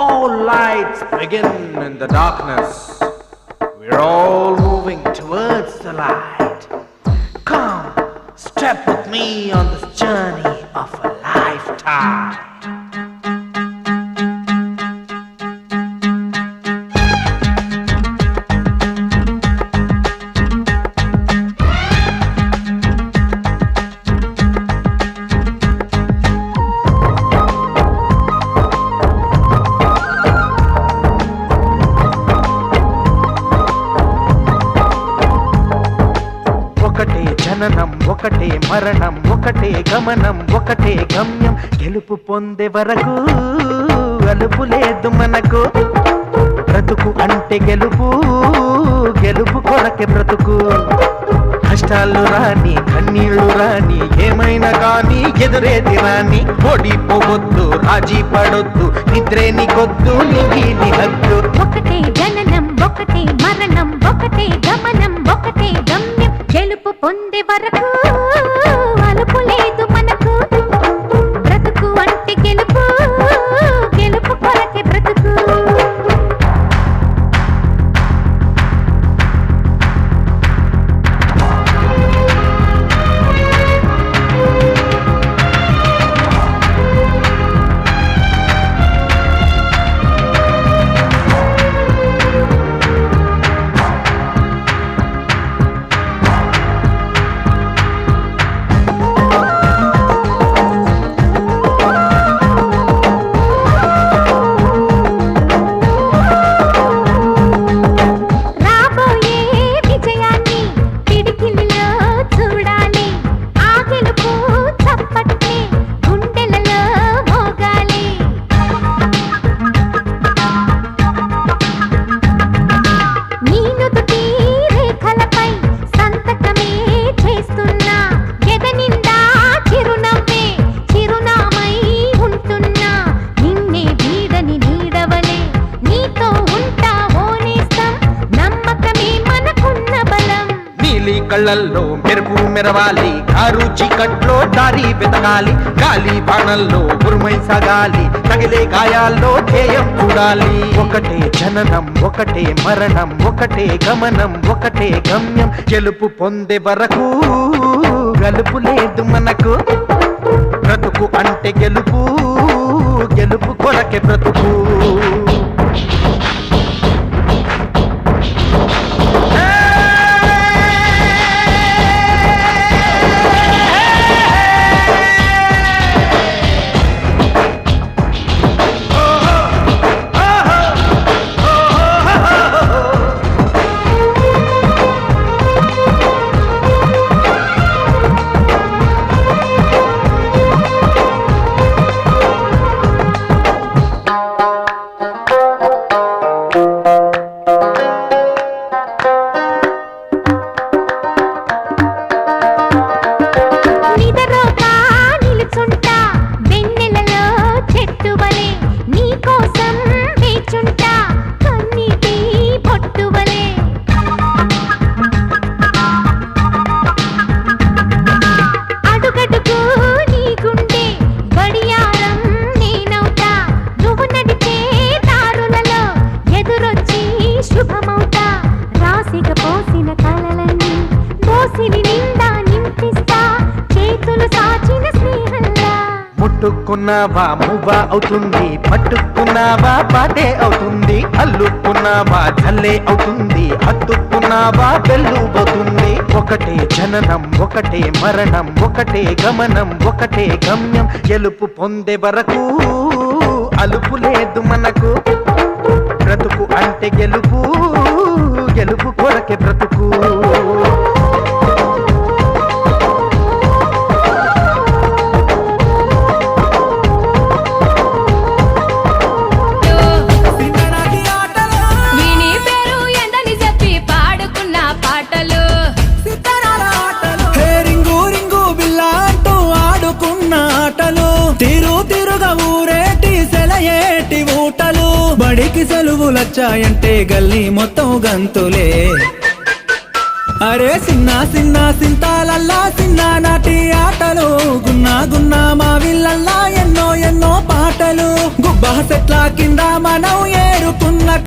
All lights begin in the darkness. We're all moving towards the light. Come, step with me on this journey of a lifetime. ఒకటే జననం ఒకటే మరణం ఒకటే గమనం ఒకటే గమ్యం గెలుపు పొందే వరకు అలుపు లేదు మనకు బ్రతుకు అంటే గెలుపు గెలుపు కొరకే బ్రతుకు కష్టాలు రాని కన్నీళ్లు రాని ఏమైనా కానీ ఎదురేది రాని ఓడిపోవద్దు రాజీ పడొద్దు నిద్రే నీకొద్దు నీ హద్దు ఒకటే జననం ఒకటే మరణం ఒకటే గమనం ఒకటే గమ్యం గెలుపు పొందే వరకు అలుపు లేదు మనకు బ్రతుకు అంటే గెలుపు గెలుపు కొరకే బ్రతుకు కళ్ళల్లో మెరుపు మెరవాలి కారు చీకట్లో దారి వెతకాలి గాలి బాణల్లో ఉరుమై సాగాలి తగిలే గాయాల్లో ధ్యేయం చూడాలి ఒకటే జననం ఒకటే మరణం ఒకటే గమనం ఒకటే గమ్యం గెలుపు పొందే వరకు గలుపు లేదు మనకు బ్రతుకు అంటే గెలుపు గెలుపు కొరకే బ్రతుకు ముట్టుకున్నావా మువ్వా అవుతుంది పట్టుకున్నావా పాటే అవుతుంది అల్లుకున్నావా జల్లే అవుతుంది హత్తుకున్నావా బెల్లుబోతుంది ఒకటే జననం ఒకటే మరణం ఒకటే గమనం ఒకటే గమ్యం గెలుపు పొందే వరకు అలుపు లేదు మనకు బ్రతుకు అంటే గెలుపు గెలుపు కొరకే బ్రతుకు బడికి సెలవులొచ్చాయంటే గల్లీ మొత్తం గంతులే అరే సిన్న సిన్న సింతాలల్లా సిన్న నాటి ఆటలు గున్నా గున్నా మా విల్లల్లా ఎన్నో ఎన్నో పాటలు గుబ్బా సెట్ల కింద